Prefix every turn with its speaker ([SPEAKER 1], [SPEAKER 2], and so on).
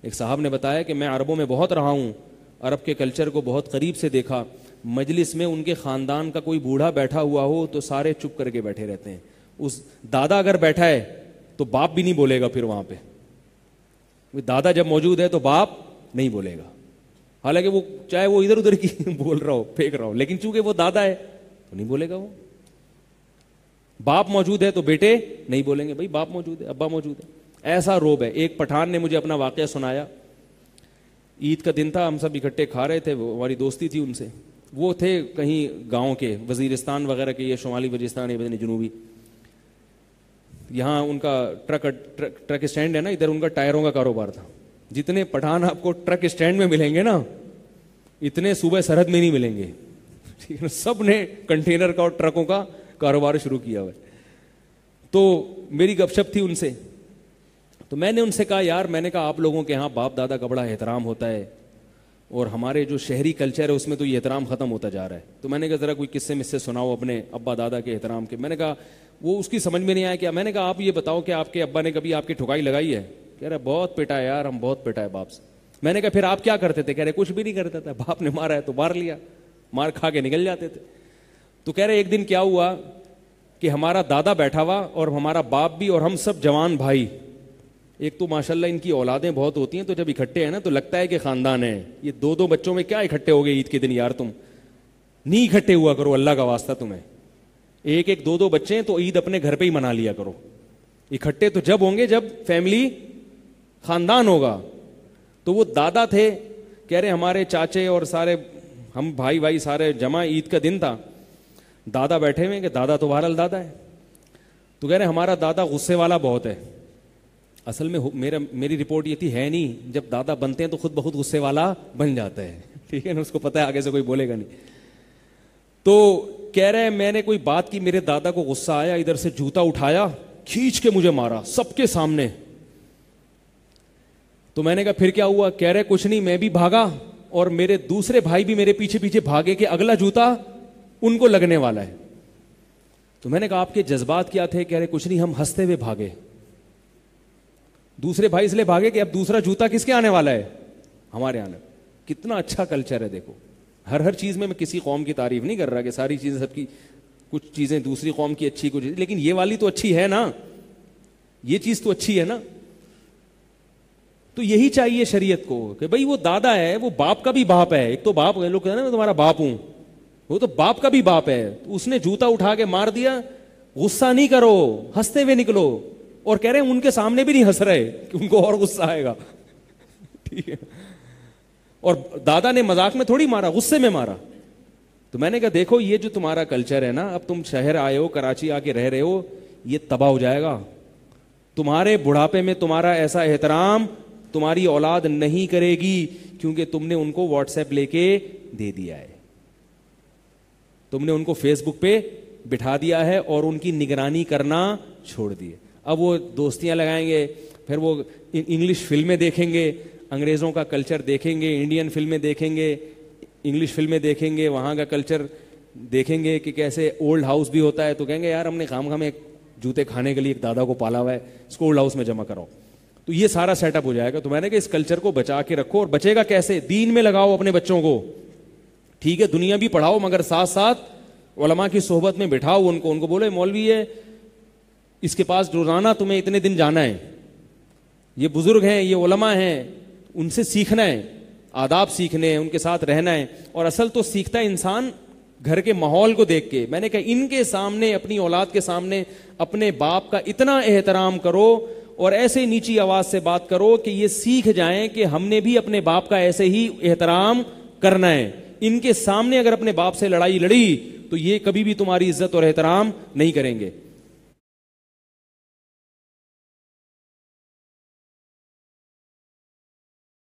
[SPEAKER 1] ایک صاحب نے بتایا کہ میں عربوں میں بہت رہا ہوں, عرب کے کلچر کو بہت قریب سے دیکھا, مجلس میں ان کے خاندان کا کوئی بوڑھا بیٹھا ہوا ہو تو سارے چپ کر کے بیٹھے رہتے ہیں. اس دادا اگر بیٹھا ہے تو باپ بھی نہیں بولے گا, پھر وہاں پہ دادا جب موجود ہے تو باپ نہیں بولے گا, حالانکہ وہ چاہے وہ ادھر ادھر کی بول رہا ہو, پھینک رہا ہو, لیکن چونکہ وہ دادا ہے تو نہیں بولے گا. وہ باپ موجود ہے تو بیٹے نہیں بولیں گے, بھائی باپ موجود ہے, ابا موجود ہے. ایسا روب ہے. ایک پٹھان نے مجھے اپنا واقعہ سنایا. عید کا دن تھا, ہم سب اکٹھے کھا رہے تھے, ہماری دوستی تھی ان سے. وہ تھے کہیں گاؤں کے, وزیرستان وغیرہ کے, یہ شمالی وزیرستان ہے جنوبی. یہاں ان کا ٹرک اسٹینڈ ہے نا, ادھر ان کا ٹائروں کا کاروبار تھا. جتنے پٹھان آپ کو ٹرک اسٹینڈ میں ملیں گے نا, اتنے صوبہ سرحد میں نہیں ملیں گے. ٹھیک ہے, سب نے کنٹینر کا اور ٹرکوں کا کاروبار شروع کیا ہوا ہے. تو میری گپ شپ تھی ان سے, تو میں نے ان سے کہا یار, میں نے کہا آپ لوگوں کے یہاں باپ دادا کا بڑا احترام ہوتا ہے, اور ہمارے جو شہری کلچر ہے اس میں تو یہ احترام ختم ہوتا جا رہا ہے. تو میں نے کہا ذرا کوئی قصے میں سے سناؤ اپنے ابا دادا کے احترام کے. میں نے کہا وہ اس کی سمجھ میں نہیں آیا کیا. میں نے کہا آپ یہ بتاؤ کہ آپ کے ابا نے کبھی آپ کی ٹھکائی لگائی ہے؟ کہہ رہا بہت پٹا ہے یار, ہم بہت پٹا ہے باپ سے. میں نے کہا پھر آپ کیا کرتے تھے؟ کہہ رہے کچھ بھی نہیں کرتا تھا, باپ نے مارا ہے تو مار لیا, مار کھا کے نکل جاتے تھے. تو کہہ رہے ایک دن کیا ہوا کہ ہمارا دادا بیٹھا ہوا اور ہمارا باپ بھی, اور ہم سب جوان بھائی. ایک تو ماشاءاللہ ان کی اولادیں بہت ہوتی ہیں, تو جب اکٹھے ہیں نا تو لگتا ہے کہ خاندان ہے. یہ دو دو بچوں میں کیا اکٹھے ہو گئے عید کے دن یار, تم نہیں اکٹھے ہوا کرو, اللہ کا واسطہ تمہیں. ایک ایک دو دو بچے ہیں تو عید اپنے گھر پہ ہی منا لیا کرو. اکٹھے تو جب ہوں گے جب فیملی خاندان ہوگا. تو وہ دادا تھے, کہہ رہے ہمارے چاچے اور سارے ہم بھائی بھائی سارے جمع, عید کا دن تھا, دادا بیٹھے ہوئے کہ دادا تو بہرحال دادا ہے. تو کہہ رہے ہمارا دادا غصے والا بہت ہے. اصل میں میری رپورٹ یہ تھی ہے نہیں, جب دادا بنتے ہیں تو خود بخود غصے والا بن جاتا ہے. ٹھیک ہے نا, اس کو پتہ ہے آگے سے کوئی بولے گا نہیں. تو کہہ رہے میں نے کوئی بات کی, میرے دادا کو غصہ آیا, ادھر سے جوتا اٹھایا, کھینچ کے مجھے مارا سب کے سامنے. تو میں نے کہا پھر کیا ہوا؟ کہہ رہے کچھ نہیں, میں بھی بھاگا اور میرے دوسرے بھائی بھی میرے پیچھے پیچھے بھاگے کہ اگلا جوتا ان کو لگنے والا ہے. تو میں نے کہا آپ کے جذبات کیا تھے؟ کہہ رہے کچھ نہیں, ہم ہنستے ہوئے بھاگے. دوسرے بھائی اس لیے بھاگے کہ اب دوسرا جوتا کس کے آنے والا ہے؟ ہمارے آنے. کتنا اچھا کلچر ہے. دیکھو ہر چیز میں کسی قوم کی تعریف نہیں کر رہا کہ ساری چیزیں سب کی, کچھ چیزیں دوسری قوم کی اچھی, کچھ لیکن یہ والی تو اچھی ہے نا, یہ چیز تو اچھی ہے نا. تو یہی چاہیے شریعت کو کہ بھئی وہ دادا ہے, وہ باپ کا بھی باپ ہے. ایک تو باپ, لوگ کہتے ہیں نا میں تمہارا باپ ہوں, وہ تو باپ کا بھی باپ ہے. اس نے جوتا اٹھا کے مار دیا, غصہ نہیں کرو, ہنستے ہوئے نکلو. اور کہہ رہے ہیں ان کے سامنے بھی نہیں ہنس رہے کہ ان کو اور غصہ آئے گا. ٹھیک ہے, اور دادا نے مذاق میں تھوڑی مارا, غصے میں مارا. تو میں نے کہا دیکھو یہ جو تمہارا کلچر ہے نا, اب تم شہر آئے ہو, کراچی آ کے رہ رہے ہو, یہ تباہ ہو جائے گا. تمہارے بڑھاپے میں تمہارا ایسا احترام تمہاری اولاد نہیں کرے گی, کیونکہ تم نے ان کو واٹس ایپ لے کے دے دیا ہے, تم نے ان کو فیس بک پہ بٹھا دیا ہے اور ان کی نگرانی کرنا چھوڑ دی. اب وہ دوستیاں لگائیں گے, پھر وہ انگلش فلمیں دیکھیں گے, انگریزوں کا کلچر دیکھیں گے, انڈین فلمیں دیکھیں گے, انگلش فلمیں دیکھیں گے, وہاں کا کلچر دیکھیں گے کہ کیسے اولڈ ہاؤس بھی ہوتا ہے. تو کہیں گے یار ہم نے خام خام ایک جوتے کھانے کے لیے ایک دادا کو پالا ہوا ہے, اس کو اولڈ ہاؤس میں جمع کراؤ. تو یہ سارا سیٹ اپ ہو جائے گا. تو میں نے کہا اس کلچر کو بچا کے رکھو, اور بچے گا کیسے؟ دین میں لگاؤ اپنے بچوں کو. ٹھیک ہے, دنیا بھی پڑھاؤ, مگر ساتھ ساتھ علماء کی صحبت میں بٹھاؤ ان کو بولے مولوی ہے, اس کے پاس روزانہ تمہیں اتنے دن جانا ہے, یہ بزرگ ہیں, یہ علماء ہیں, ان سے سیکھنا ہے, آداب سیکھنے ہیں, ان کے ساتھ رہنا ہے. اور اصل تو سیکھتا ہے انسان گھر کے ماحول کو دیکھ کے. میں نے کہا ان کے سامنے, اپنی اولاد کے سامنے اپنے باپ کا اتنا احترام کرو اور ایسے نیچی آواز سے بات کرو کہ یہ سیکھ جائیں کہ ہم نے بھی اپنے باپ کا ایسے ہی احترام کرنا ہے. ان کے سامنے اگر اپنے باپ سے لڑائی لڑی تو یہ کبھی بھی تمہاری عزت اور احترام نہیں کریں گے.